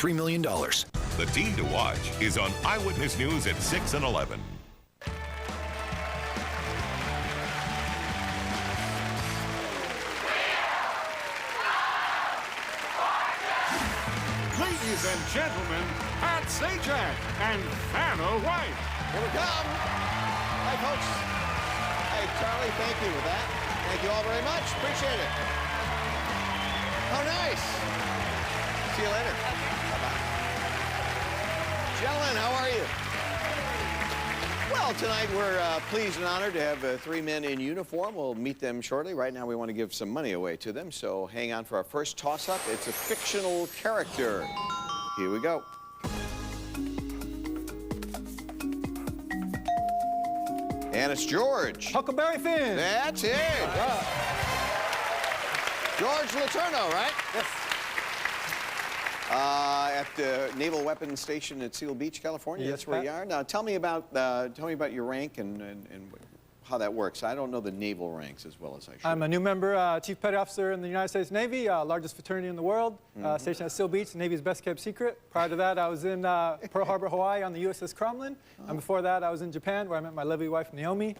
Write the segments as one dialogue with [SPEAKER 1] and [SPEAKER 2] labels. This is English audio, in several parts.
[SPEAKER 1] $3 million.
[SPEAKER 2] The team to watch is on Eyewitness News at 6 and 11.
[SPEAKER 3] Ladies and gentlemen, Pat Sajak and Vanna White.
[SPEAKER 4] Here we come. Hi, folks. Hey, Charlie, thank you for that. Thank you all very much. Appreciate it. Oh, nice. See you later. Bye-bye. Gentlemen, how are you? Well, tonight we're pleased and honored to have three men in uniform. We'll meet them shortly. Right now we want to give some money away to them, so hang on for our first toss-up. It's a fictional character. Here we go. And it's George.
[SPEAKER 5] Huckleberry Finn.
[SPEAKER 4] That's it. George Letourneau, right?
[SPEAKER 5] Yes.
[SPEAKER 4] At the Naval Weapons Station at Seal Beach, California.
[SPEAKER 5] Yes,
[SPEAKER 4] That's where
[SPEAKER 5] Pat.
[SPEAKER 4] you are. Now, tell me about your rank and how that works. I don't know the naval ranks as well as I should.
[SPEAKER 5] I'm a new member, Chief Petty Officer in the United States Navy, largest fraternity in the world, stationed at Seal Beach, the Navy's best kept secret. Prior to that, I was in Pearl Harbor, Hawaii on the USS Crumlin. And before that, I was in Japan, where I met my lovely wife, Naomi,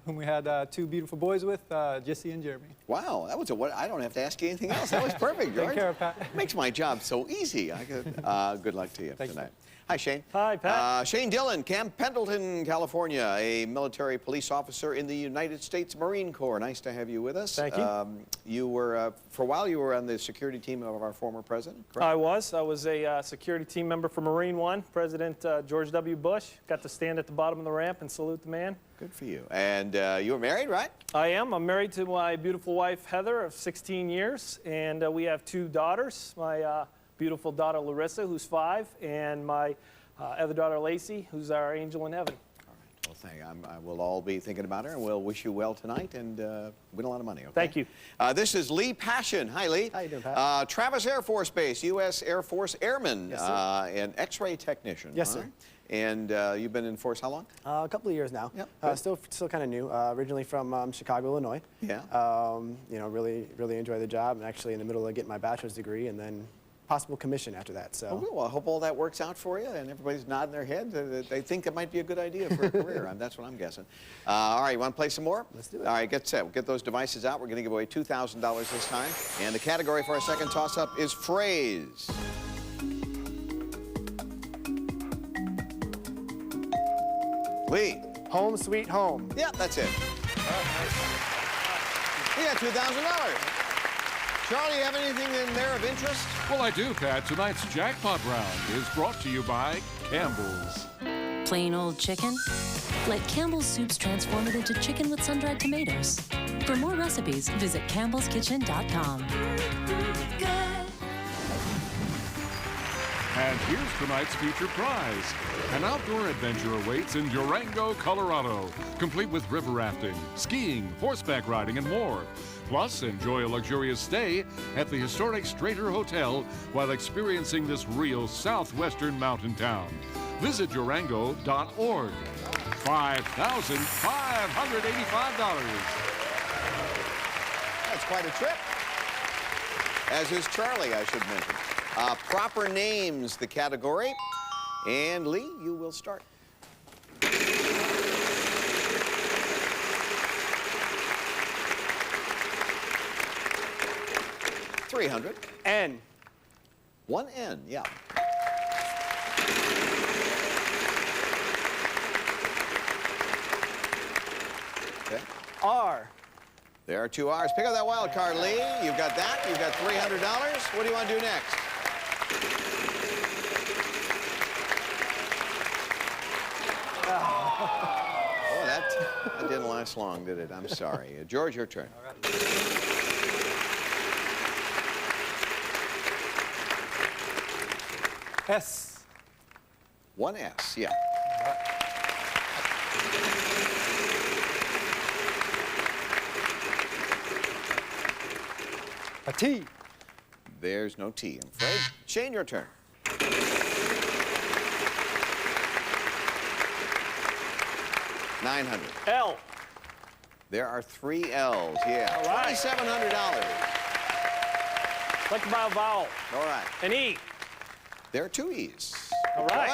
[SPEAKER 5] whom we had two beautiful boys with, Jesse and Jeremy.
[SPEAKER 4] Wow, that was I don't have to ask you anything else. That was perfect, George.
[SPEAKER 5] Take care, Pat.
[SPEAKER 4] Makes my job so easy. Good luck to you
[SPEAKER 5] Thank
[SPEAKER 4] tonight.
[SPEAKER 5] you.
[SPEAKER 4] Hi, Shane.
[SPEAKER 5] Hi, Pat.
[SPEAKER 4] Shane Dillon, Camp Pendleton, California, a military police officer in the United States Marine Corps. Nice to have you with us.
[SPEAKER 6] Thank you.
[SPEAKER 4] You were, for a while, you were on the security team of our former president, correct?
[SPEAKER 6] I was a security team member for Marine One, President George W. Bush. Got to stand at the bottom of the ramp and salute the man.
[SPEAKER 4] Good for you. And you were married, right?
[SPEAKER 6] I am. I'm married to my beautiful wife, Heather, of 16 years, and we have two daughters. My beautiful daughter, Larissa, who's 5, and my other daughter, Lacey, who's our angel in heaven.
[SPEAKER 4] All right. Well, thank you. I will all be thinking about her, and we'll wish you well tonight and win a lot of money, okay?
[SPEAKER 6] Thank you.
[SPEAKER 4] This is Lee Passion. Hi, Lee.
[SPEAKER 5] How you doing, Pat?
[SPEAKER 4] Travis Air Force Base, U.S. Air Force Airman,
[SPEAKER 5] Yes, sir.
[SPEAKER 4] an X-ray technician.
[SPEAKER 5] Yes,
[SPEAKER 4] all
[SPEAKER 5] sir.
[SPEAKER 4] right? And you've been in force how long?
[SPEAKER 7] A couple of years now.
[SPEAKER 4] Yep, good.
[SPEAKER 7] Still kind of new. Originally from Chicago, Illinois.
[SPEAKER 4] Yeah.
[SPEAKER 7] You know, really enjoy the job. I'm actually in the middle of getting my bachelor's degree, and then possible commission after that. So.
[SPEAKER 4] Oh, well, I hope all that works out for you, and everybody's nodding their head. They think it might be a good idea for a career. That's what I'm guessing. All right, you want to play some more?
[SPEAKER 7] Let's do it.
[SPEAKER 4] All right, get set. We'll get those devices out. We're going to give away $2,000 this time. And the category for our second toss-up is phrase. Lee.
[SPEAKER 7] Home sweet home.
[SPEAKER 4] Yeah, that's it. You got $2,000. Charlie, you have anything in there of interest?
[SPEAKER 3] Well, I do, Pat. Tonight's jackpot round is brought to you by Campbell's.
[SPEAKER 8] Plain old chicken? Let Campbell's Soups transform it into chicken with sun-dried tomatoes. For more recipes, visit campbellskitchen.com.
[SPEAKER 3] And here's tonight's feature prize. An outdoor adventure awaits in Durango, Colorado, complete with river rafting, skiing, horseback riding, and more. Plus, enjoy a luxurious stay at the historic Strater Hotel while experiencing this real southwestern mountain town. Visit Durango.org. $5,585.
[SPEAKER 4] That's quite a trip. As is Charlie, I should mention. Proper names, the category. And Lee, you will start. $300.
[SPEAKER 7] N.
[SPEAKER 4] One N, yeah. Okay.
[SPEAKER 7] R.
[SPEAKER 4] There are 2 R's. Pick up that wild card, Lee. You've got that. You've got $300. What do you want to do next? Oh, that didn't last long, did it? I'm sorry. George, your turn.
[SPEAKER 5] S.
[SPEAKER 4] One S, yeah.
[SPEAKER 5] A T.
[SPEAKER 4] There's no T, I'm afraid. Shane, your turn. $900.
[SPEAKER 6] L.
[SPEAKER 4] There are 3 L's, yeah.
[SPEAKER 6] All right.
[SPEAKER 4] $2,700.
[SPEAKER 6] Like to buy a vowel.
[SPEAKER 4] All right.
[SPEAKER 6] An E.
[SPEAKER 4] There are 2 E's.
[SPEAKER 6] All right.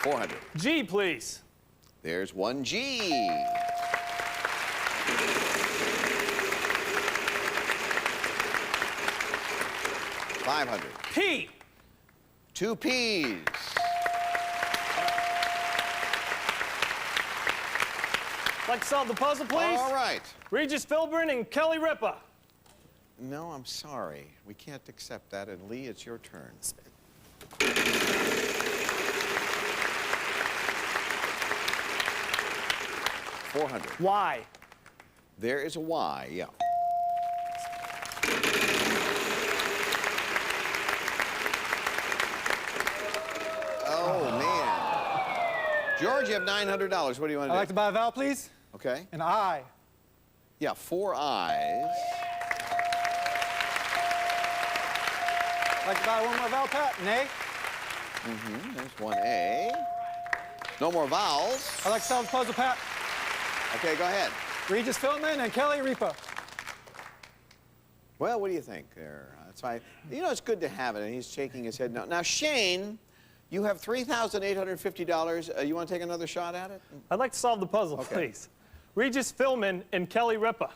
[SPEAKER 4] One. $400.
[SPEAKER 6] G, please.
[SPEAKER 4] There's 1 G. $500.
[SPEAKER 6] P.
[SPEAKER 4] 2 P's.
[SPEAKER 6] Like to solve the puzzle, please?
[SPEAKER 4] All right.
[SPEAKER 6] Regis Philbin and Kelly Ripa.
[SPEAKER 4] No, I'm sorry. We can't accept that. And Lee, it's your turn. $400.
[SPEAKER 6] Y.
[SPEAKER 4] There is a Y, yeah. Oh, man. George, you have $900. What do you want to
[SPEAKER 5] I'd
[SPEAKER 4] do?
[SPEAKER 5] like to buy a vowel, please.
[SPEAKER 4] Okay.
[SPEAKER 5] An I.
[SPEAKER 4] Yeah, 4 I's.
[SPEAKER 5] I'd like to buy one more vowel, Pat. An A.
[SPEAKER 4] There's 1 A. No more vowels.
[SPEAKER 5] I'd like to solve the puzzle, Pat.
[SPEAKER 4] Okay, go ahead.
[SPEAKER 5] Regis Philbin and Kelly Ripa.
[SPEAKER 4] Well, what do you think there? That's fine. You know, it's good to have it, and he's shaking his head no. Now, Shane, you have $3,850. You want to take another shot at it?
[SPEAKER 6] I'd like to solve the puzzle, please. Regis Philbin and Kelly Ripa.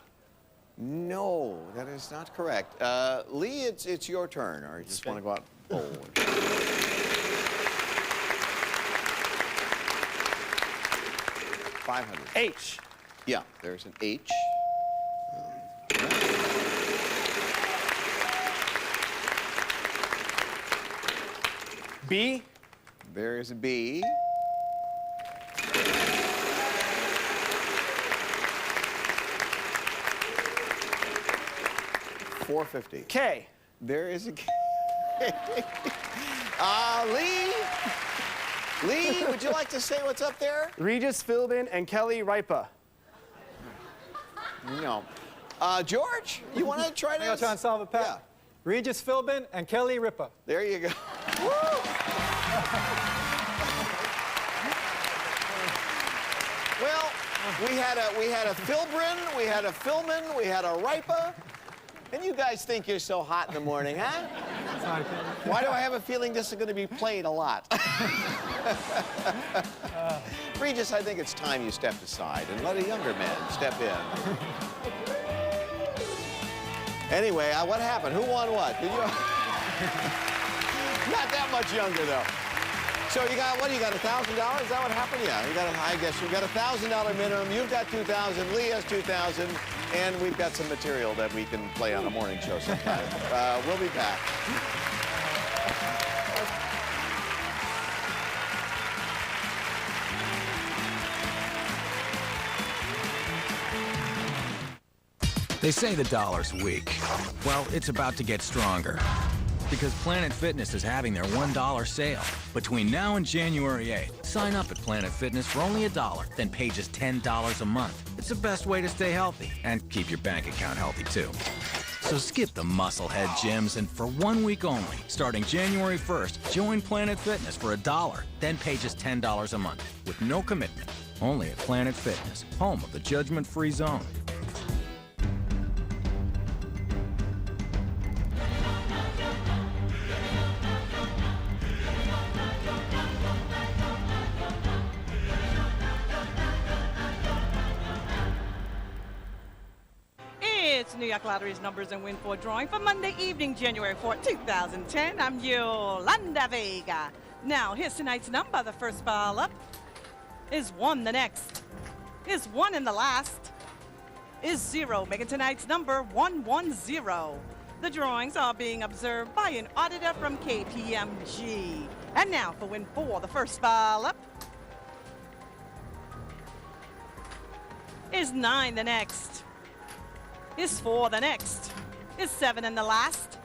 [SPEAKER 4] No, that is not correct. Lee, it's your turn, or you just want to go out bold? $500.
[SPEAKER 6] H.
[SPEAKER 4] Yeah, there's an H.
[SPEAKER 6] B.
[SPEAKER 4] There is a B. $450.
[SPEAKER 6] K.
[SPEAKER 4] There is a K. Lee, would you like to say what's up there?
[SPEAKER 7] Regis Philbin and Kelly Ripa.
[SPEAKER 4] No. George, you want to try
[SPEAKER 5] I'll
[SPEAKER 4] this?
[SPEAKER 5] try and solve it, Pat.
[SPEAKER 4] Yeah.
[SPEAKER 5] Regis Philbin and Kelly Ripa.
[SPEAKER 4] There you go. Well, we had a Philbrin, we had a Philman, we had a Ripa. And you guys think you're so hot in the morning, huh? Why do I have a feeling this is going to be played a lot? Regis, I think it's time you stepped aside and let a younger man step in. Anyway, what happened? Who won what? Did you? Not that much younger, though. So you got, what do you got, $1,000? Is that what happened? Yeah, you got, I guess you got $1,000 minimum. You've got $2,000. Lee has $2,000. And we've got some material that we can play on a morning show sometime. We'll be back.
[SPEAKER 1] They say the dollar's weak. Well, it's about to get stronger. Because Planet Fitness is having their $1 sale. Between now and January 8th, sign up at Planet Fitness for only $1, then pay just $10 a month. It's the best way to stay healthy and keep your bank account healthy, too. So skip the musclehead gyms and for 1 week only, starting January 1st, join Planet Fitness for $1, then pay just $10 a month with no commitment. Only at Planet Fitness, home of the judgment-free zone.
[SPEAKER 9] It's New York Lottery's numbers and win for drawing for Monday evening, January 4, 2010. I'm Yolanda Vega. Now, here's tonight's number. The first ball up is 1. The next is 1 in the last is 0, making tonight's number 110. The drawings are being observed by an auditor from KPMG. And now for win 4, the first ball up is 9. The next is 4. The next is 7, and the last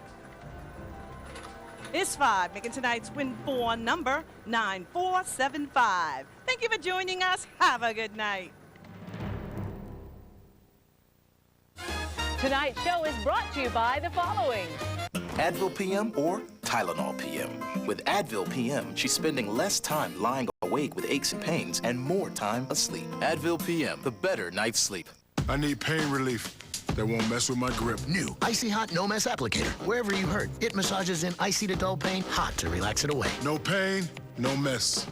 [SPEAKER 9] is 5, making tonight's win 4 number 9475. Thank you for joining us. Have a good night.
[SPEAKER 10] Tonight's show is brought to you by the following.
[SPEAKER 11] Advil PM or Tylenol PM. With Advil PM, she's spending less time lying awake with aches and pains and more time asleep. Advil PM, the better night's sleep.
[SPEAKER 12] I need pain relief that won't mess with my grip.
[SPEAKER 13] New Icy Hot No Mess Applicator. Wherever you hurt, it massages in icy to dull pain, hot to relax it away.
[SPEAKER 12] No pain, no mess.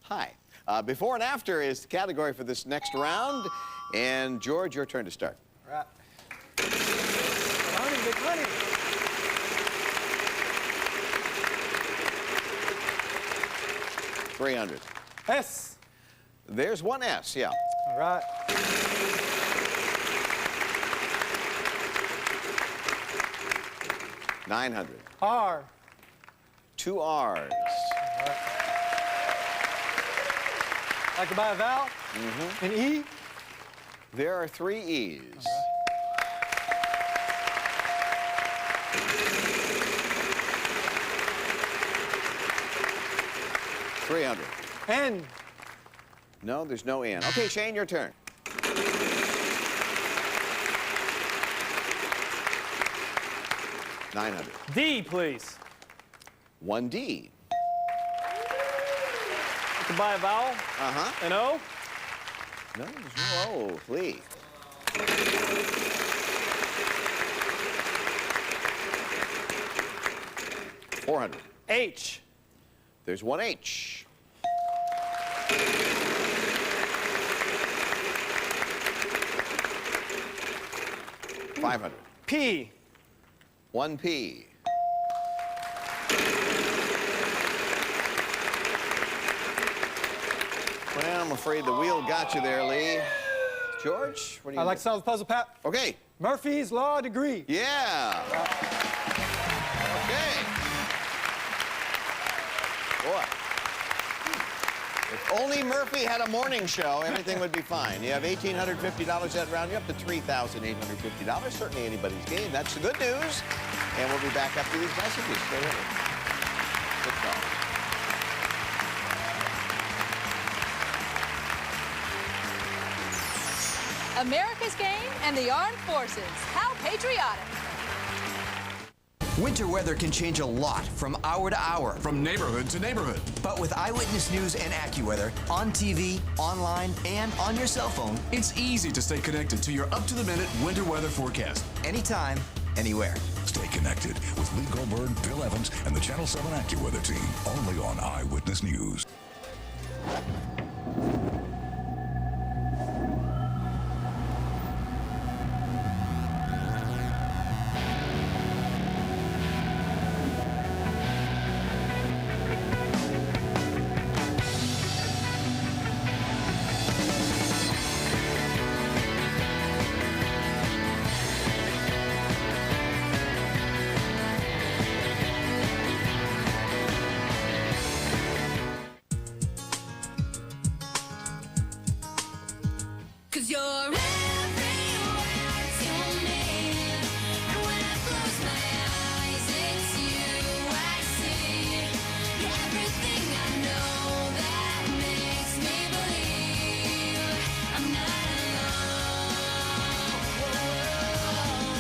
[SPEAKER 4] Hi. Before and after is the category for this next round. And George, your turn to start.
[SPEAKER 5] All right. Money, big money.
[SPEAKER 4] $300.
[SPEAKER 5] S.
[SPEAKER 4] There's one S, yeah.
[SPEAKER 5] All right.
[SPEAKER 4] $900.
[SPEAKER 5] R.
[SPEAKER 4] 2 R's.
[SPEAKER 5] I could buy a vowel. An E.
[SPEAKER 4] There are 3 E's. $300.
[SPEAKER 5] N.
[SPEAKER 4] No, there's no N. Okay, Shane, your turn. $900.
[SPEAKER 6] D, please.
[SPEAKER 4] 1 D.
[SPEAKER 6] I can buy a vowel. An O.
[SPEAKER 4] No, there's no O. Please. $400.
[SPEAKER 6] H.
[SPEAKER 4] There's 1 H. $500.
[SPEAKER 6] P.
[SPEAKER 4] 1 P. Well, I'm afraid the wheel got you there, Lee. George, what do you
[SPEAKER 5] I'd like to solve the puzzle, Pat.
[SPEAKER 4] Okay.
[SPEAKER 5] Murphy's Law degree.
[SPEAKER 4] Yeah. Okay. Boy. If only Murphy had a morning show, everything would be fine. You have $1,850. That round you up to $3,850. Certainly anybody's game. That's the good news. And we'll be back after these messages. Stay with us. Good call.
[SPEAKER 10] America's game and the armed forces. How patriotic.
[SPEAKER 14] Winter weather can change a lot from hour to hour.
[SPEAKER 15] From neighborhood to neighborhood.
[SPEAKER 14] But with Eyewitness News and AccuWeather, on TV, online, and on your cell phone,
[SPEAKER 15] it's easy to stay connected to your up-to-the-minute winter weather forecast.
[SPEAKER 14] Anytime, anywhere.
[SPEAKER 16] Stay connected with Lee Goldberg, Bill Evans, and the Channel 7 AccuWeather team. Only on Eyewitness News.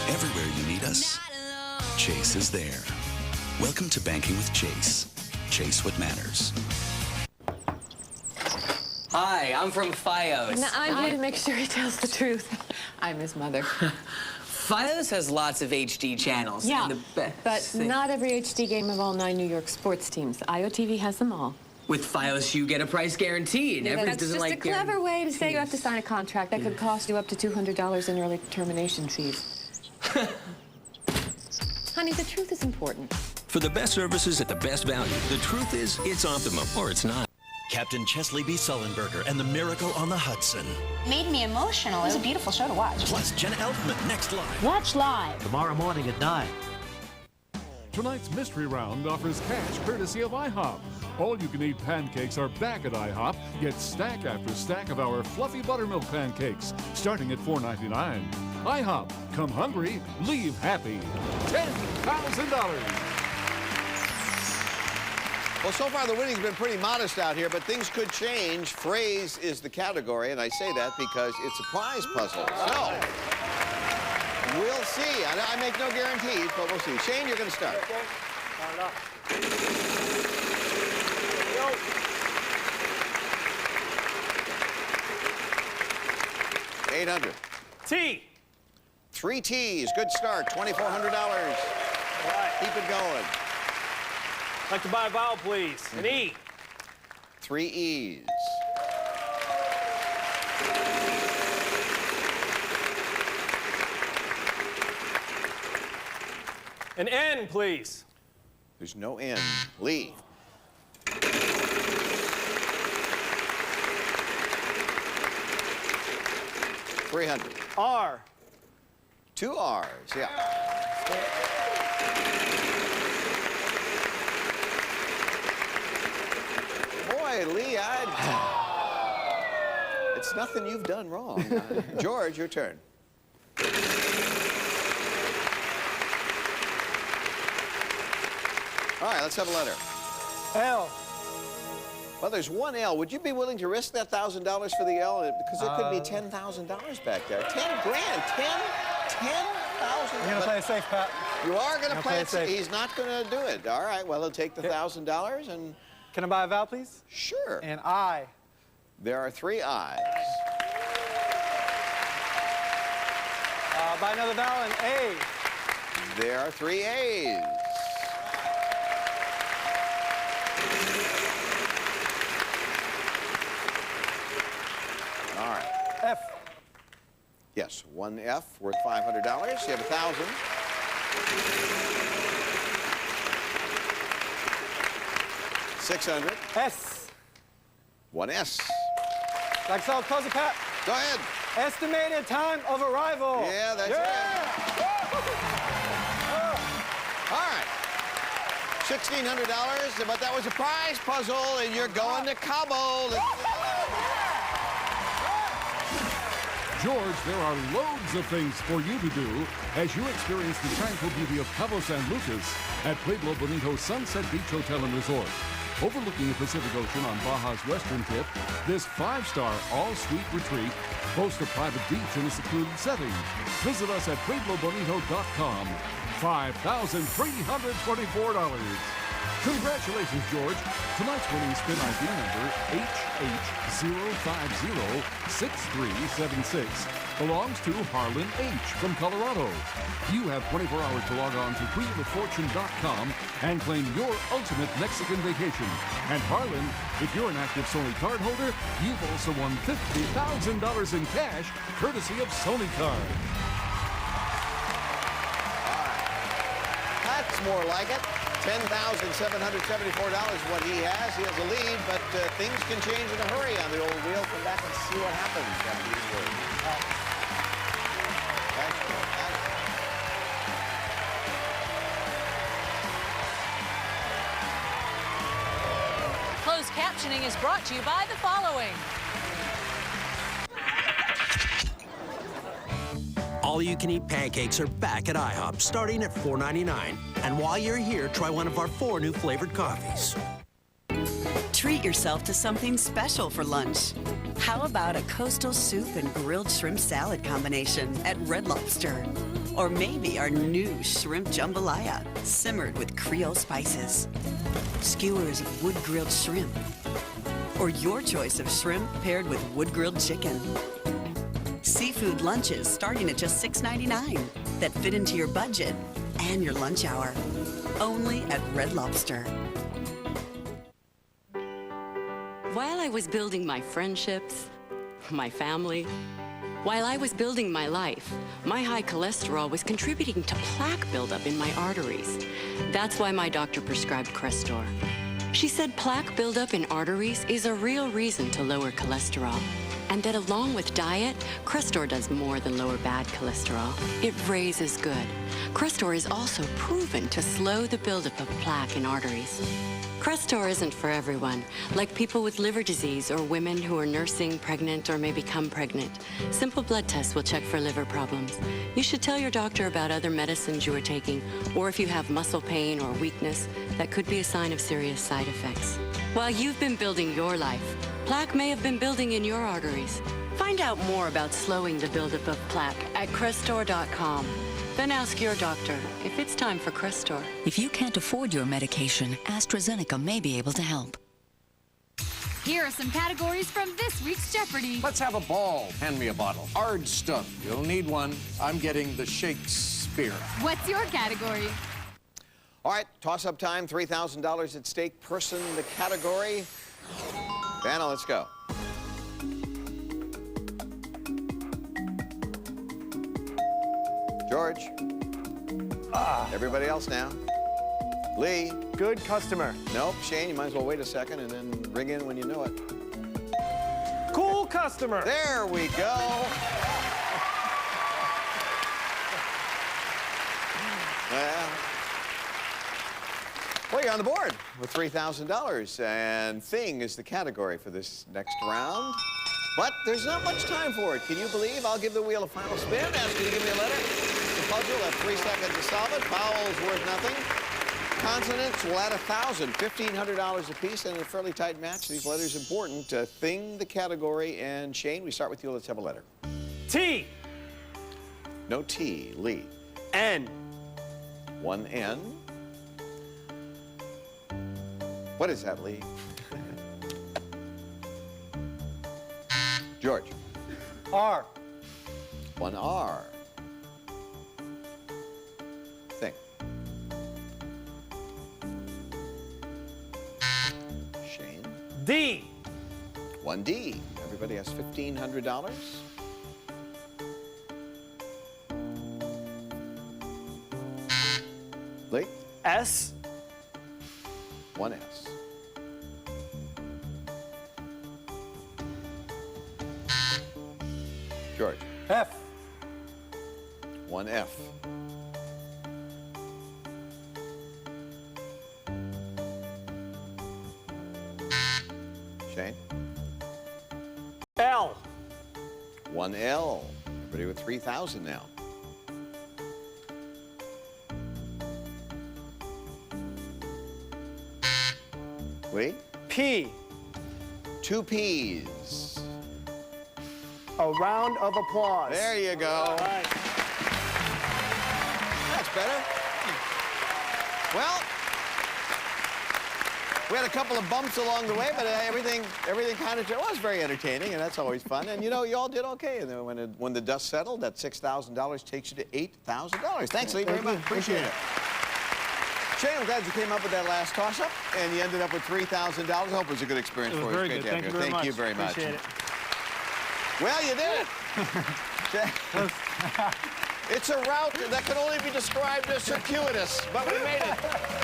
[SPEAKER 17] Everywhere you need us, Chase is there. Welcome to Banking with Chase. Chase what matters.
[SPEAKER 18] Hi, I'm from FiOS.
[SPEAKER 19] No, I'm here to make sure he tells the truth. I'm his mother.
[SPEAKER 18] FiOS has lots of HD channels.
[SPEAKER 19] Yeah,
[SPEAKER 18] and the best
[SPEAKER 19] but
[SPEAKER 18] thing.
[SPEAKER 19] not every HD game of all 9 New York sports teams. IOTV has them all.
[SPEAKER 18] With FiOS, you get a price guarantee. And
[SPEAKER 19] That's
[SPEAKER 18] doesn't
[SPEAKER 19] just
[SPEAKER 18] like
[SPEAKER 19] a clever way to say you have to sign a contract that could cost you up to $200 in early termination fees. Honey, the truth is important.
[SPEAKER 20] For the best services at the best value, the truth is, it's Optimum, or it's not.
[SPEAKER 21] Captain Chesley B. Sullenberger and the Miracle on the Hudson.
[SPEAKER 22] Made me emotional. It was a beautiful show to watch.
[SPEAKER 21] Plus Jenna Elfman next live.
[SPEAKER 22] Watch live.
[SPEAKER 21] Tomorrow morning at 9.
[SPEAKER 3] Tonight's mystery round offers cash courtesy of IHOP. All-you-can-eat pancakes are back at IHOP. Get stack after stack of our fluffy buttermilk pancakes, starting at $4.99. IHOP. Come hungry, leave happy. $10,000.
[SPEAKER 4] Well, so far the winning's been pretty modest out here, but things could change. Phrase is the category, and I say that because it's a prize puzzle. So, we'll see. I make no guarantees, but we'll see. Shane, you're going to start. $800.
[SPEAKER 6] T.
[SPEAKER 4] 3 T's. Good start. $2,400.
[SPEAKER 6] Right.
[SPEAKER 4] Keep it going.
[SPEAKER 6] I'd like to buy a vowel, please. An E.
[SPEAKER 4] 3 E's.
[SPEAKER 6] An N, please.
[SPEAKER 4] There's no N. Lee. $300.
[SPEAKER 6] R.
[SPEAKER 4] 2 R's, yeah. Boy, Lee, it's nothing you've done wrong. George, your turn. All right, let's have a letter.
[SPEAKER 5] L.
[SPEAKER 4] Well, there's 1 L. Would you be willing to risk that $1,000 for the L? Because there could be $10,000 back there. 10 grand. $10,000.
[SPEAKER 5] I'm going to play it safe, Pat.
[SPEAKER 4] You are going to play it safe. He's not going to do it. All right, well, he'll take the $1,000 and...
[SPEAKER 5] Can I buy a vowel, please?
[SPEAKER 4] Sure.
[SPEAKER 5] An I.
[SPEAKER 4] There are 3 I's.
[SPEAKER 5] Buy another vowel, an A.
[SPEAKER 4] There are 3 A's. All right.
[SPEAKER 5] F.
[SPEAKER 4] Yes, 1 F worth $500. You have 1,000. $600.
[SPEAKER 5] S.
[SPEAKER 4] 1 S.
[SPEAKER 5] Like so, close it, Pat.
[SPEAKER 4] Go ahead.
[SPEAKER 5] Estimated time of arrival.
[SPEAKER 4] Yeah, that's it. All right. $1,600, but that was a prize puzzle, and you're going to Cabo.
[SPEAKER 3] George, there are loads of things for you to do as you experience the tranquil beauty of Cabo San Lucas at Pueblo Bonito Sunset Beach Hotel and Resort. Overlooking the Pacific Ocean on Baja's western tip, this 5-star all-suite retreat boasts a private beach in a secluded setting. Visit us at pueblobonito.com. $5,324. Congratulations, George. Tonight's winning spin ID number HH0506376 belongs to Harlan H. from Colorado. You have 24 hours to log on to wheeloffortune.com and claim your ultimate Mexican vacation. And Harlan, if you're an active Sony card holder, you've also won $50,000 in cash courtesy of Sony Card.
[SPEAKER 4] That's more like it. $10,774 is what he has. He has a lead, but things can change in a hurry on the old wheel. Come back and see what happens after these words.
[SPEAKER 10] Closed captioning is brought to you by the following.
[SPEAKER 21] All-you-can-eat pancakes are back at IHOP, starting at $4.99. And while you're here, try one of our 4 new flavored coffees.
[SPEAKER 2] Treat yourself to something special for lunch. How about a coastal soup and grilled shrimp salad combination at Red Lobster? Or maybe our new shrimp jambalaya, simmered with Creole spices. Skewers of wood-grilled shrimp. Or your choice of shrimp paired with wood-grilled chicken. Seafood lunches starting at just $6.99 that fit into your budget and your lunch hour. Only at Red Lobster.
[SPEAKER 8] While I was building my friendships, my family, while I was building my life, my high cholesterol was contributing to plaque buildup in my arteries. That's why my doctor prescribed Crestor. She said plaque buildup in arteries is a real reason to lower cholesterol. And that along with diet, Crestor does more than lower bad cholesterol. It raises good. Crestor is also proven to slow the buildup of plaque in arteries. Crestor isn't for everyone, like people with liver disease or women who are nursing, pregnant, or may become pregnant. Simple blood tests will check for liver problems. You should tell your doctor about other medicines you are taking, or if you have muscle pain or weakness, that could be a sign of serious side effects. While you've been building your life, plaque may have been building in your arteries. Find out more about slowing the buildup of plaque at Crestor.com. Then ask your doctor if it's time for Crestor.
[SPEAKER 23] If you can't afford your medication, AstraZeneca may be able to help.
[SPEAKER 10] Here are some categories from this week's Jeopardy!
[SPEAKER 1] Let's have a ball. Hand me a bottle. Hard stuff. You'll need one. I'm getting the Shakespeare.
[SPEAKER 10] What's your category?
[SPEAKER 4] All right, toss-up time, $3,000 at stake. Person, the category. Vanna, let's go. George. Everybody else now. Lee.
[SPEAKER 6] Good customer.
[SPEAKER 4] Nope. Shane, you might as well wait a second and then ring in when you know it.
[SPEAKER 6] Cool customer.
[SPEAKER 4] There we go. Well, you're on the board with $3,000, and Thing is the category for this next round. But there's not much time for it. Can you believe? I'll give the wheel a final spin. Ask you to give me a letter. The puzzle at 3 seconds to solve it. Vowels worth nothing. Consonants will add 1,000, $1,500 apiece, and a fairly tight match. These letters important. Thing, the category, and Shane, we start with you. Let's have a letter.
[SPEAKER 6] T.
[SPEAKER 4] No T. Lee.
[SPEAKER 6] N.
[SPEAKER 4] One N. What is that, Lee? George.
[SPEAKER 5] R.
[SPEAKER 4] One R. Thing. Shane.
[SPEAKER 6] D.
[SPEAKER 4] One D. Everybody has $1,500. Lee.
[SPEAKER 6] S.
[SPEAKER 4] One S. George.
[SPEAKER 5] F.
[SPEAKER 4] One F. Shane.
[SPEAKER 6] L.
[SPEAKER 4] One L. Everybody with 3,000 now. Lee.
[SPEAKER 6] P.
[SPEAKER 4] Two P's.
[SPEAKER 6] A round of applause.
[SPEAKER 4] There you go.
[SPEAKER 6] All right.
[SPEAKER 4] That's better. Well, we had a couple of bumps along the way, but everything kind of was very entertaining, and that's always fun. And you know, you all did okay. And then when the dust settled, that $6,000 takes you to $8,000. Thanks, Lee, very much. Appreciate it. Shane, I'm glad you came up with that last toss-up, and you ended up with $3,000. I hope it was a good experience for you.
[SPEAKER 6] Very good. Thank you very much.
[SPEAKER 4] Thank you very much.
[SPEAKER 6] Appreciate it.
[SPEAKER 4] Well, you did it. It's a route that can only be described as circuitous, but we made it.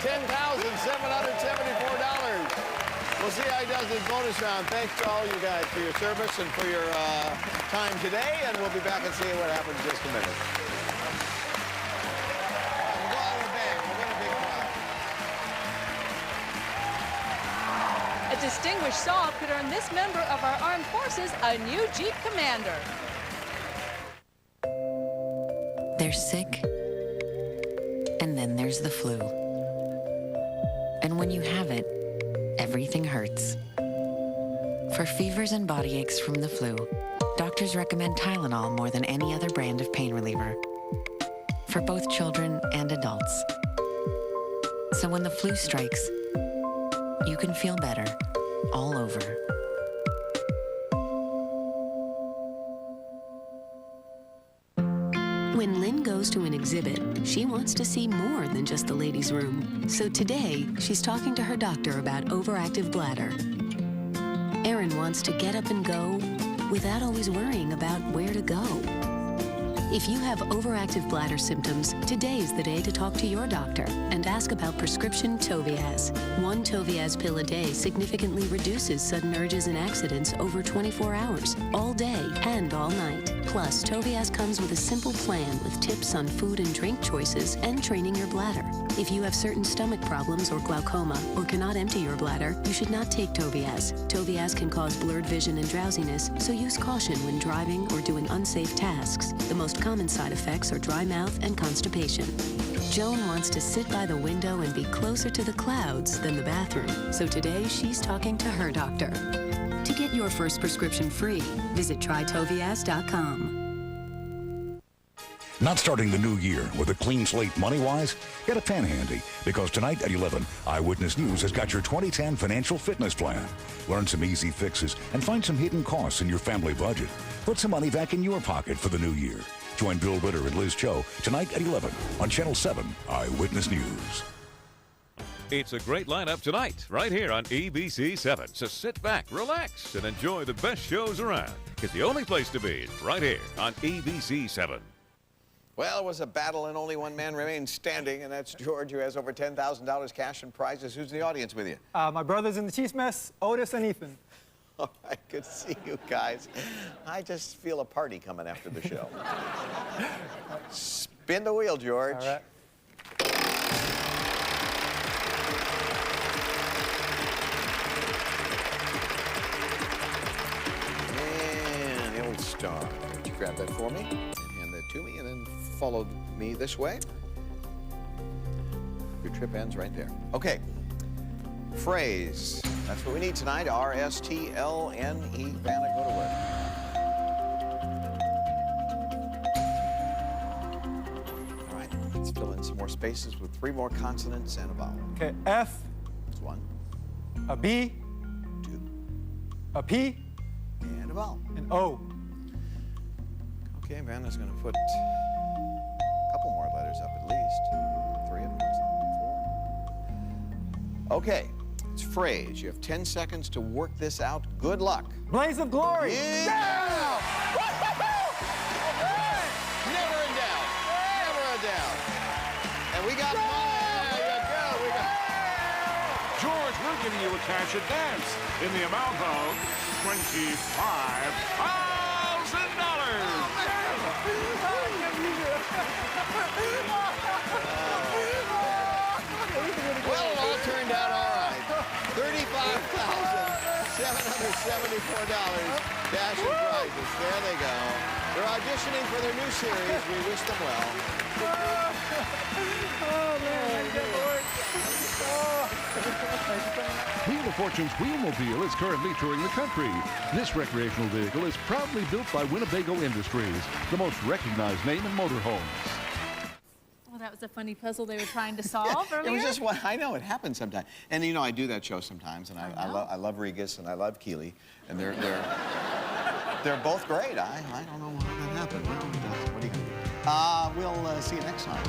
[SPEAKER 4] $10,774. We'll see how he does this bonus round. Thanks to all you guys for your service and for your time today, and we'll be back and see what happens in just a minute. We'll go out of the bag. We'll win a big prize.
[SPEAKER 10] A distinguished solve could earn this member of our armed forces a new Jeep Commander.
[SPEAKER 8] They're sick, and then there's the flu. And when you have it, everything hurts. For fevers and body aches from the flu, doctors recommend Tylenol more than any other brand of pain reliever, for both children and adults. So when the flu strikes, you can feel better all over.
[SPEAKER 7] When Lynn goes to an exhibit, she wants to see more than just the ladies' room. So today, she's talking to her doctor about overactive bladder. Erin wants to get up and go without always worrying about where to go. If you have overactive bladder symptoms, today is the day to talk to your doctor and ask about prescription Toviaz. One Toviaz pill a day significantly reduces sudden urges and accidents over 24 hours, all day and all night. Plus, Toviaz comes with a simple plan with tips on food and drink choices and training your bladder. If you have certain stomach problems or glaucoma or cannot empty your bladder, you should not take Toviaz. Toviaz can cause blurred vision and drowsiness, so use caution when driving or doing unsafe tasks. The most common side effects are dry mouth and constipation. Joan wants to sit by the window and be closer to the clouds than the bathroom, so today she's talking to her doctor. To get your first prescription free, visit trytoviaz.com.
[SPEAKER 16] Not starting the new year with a clean slate money-wise? Get a pen handy, because tonight at 11, Eyewitness News has got your 2010 financial fitness plan. Learn some easy fixes and find some hidden costs in your family budget. Put some money back in your pocket for the new year. Join Bill Ritter and Liz Cho tonight at 11 on Channel 7 Eyewitness News.
[SPEAKER 9] It's a great lineup tonight, right here on ABC 7. So sit back, relax, and enjoy the best shows around. Because the only place to be is right here on ABC 7.
[SPEAKER 4] Well, it was a battle and only one man remains standing, and that's George, who has over $10,000 cash and prizes. Who's in the audience with you?
[SPEAKER 5] My brothers in the Chiefs mess, Otis and Ethan.
[SPEAKER 4] All right, good to see you guys. I just feel a party coming after the show. Spin the wheel, George.
[SPEAKER 5] All right.
[SPEAKER 4] And the old star. Would you grab that for me? And hand that to me, and then follow me this way. Your trip ends right there. Okay. Phrase. That's what we need tonight. R-S-T-L-N-E. Vanna, go to work. All right. Let's fill in some more spaces with 3 more consonants and a vowel.
[SPEAKER 5] Okay, F.
[SPEAKER 4] That's 1.
[SPEAKER 5] A B.
[SPEAKER 4] 2.
[SPEAKER 5] A P.
[SPEAKER 4] And a vowel.
[SPEAKER 5] An O.
[SPEAKER 4] Okay, Vanna's going to put a couple more letters up at least. 3 of them. 4. Okay. It's phrase. You have 10 seconds to work this out. Good luck.
[SPEAKER 5] Blaze of glory.
[SPEAKER 4] Yeah! Never in doubt. Never in doubt. And we got money. There you go. We got...
[SPEAKER 3] George, we're giving you a cash advance in the amount of $25,000.
[SPEAKER 4] Well, it all turned out all right. $35,774 cash and prizes. There they go. They're auditioning for their new series. We wish them well.
[SPEAKER 5] Oh, man, I can't work.
[SPEAKER 3] Wheel of Fortune's Wheelmobile is currently touring the country. This recreational vehicle is proudly built by Winnebago Industries, the most recognized name in motorhomes.
[SPEAKER 10] Well, that was a funny puzzle they were trying to solve earlier.
[SPEAKER 4] It was just I know it happens sometimes, and you know I do that show sometimes, and I love Regis and I love Keeley, and they're both great. I don't know how that happened. Well, what are you gonna do? We'll see you next time.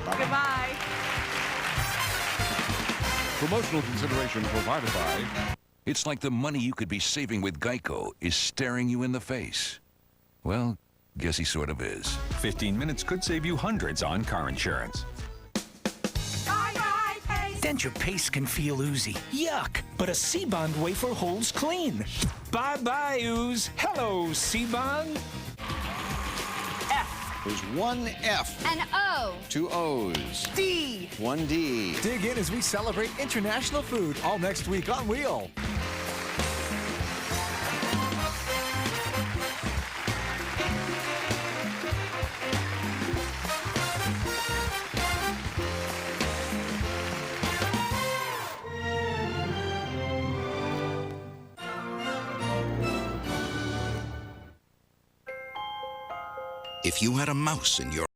[SPEAKER 4] Bye-bye.
[SPEAKER 10] Goodbye.
[SPEAKER 3] Promotional consideration provided by...
[SPEAKER 11] It's like the money you could be saving with Geico is staring you in the face. Well, guess he sort of is.
[SPEAKER 23] 15 minutes could save you hundreds on car insurance.
[SPEAKER 24] Denture paste can feel oozy. Yuck! But a C-Bond wafer holds clean. Bye-bye, ooze. Hello, C-Bond.
[SPEAKER 4] There's 1 F.
[SPEAKER 22] An O.
[SPEAKER 4] 2 O's.
[SPEAKER 24] D.
[SPEAKER 4] 1 D.
[SPEAKER 14] Dig in as we celebrate International Food all next week on Wheel.
[SPEAKER 25] If you had a mouse in your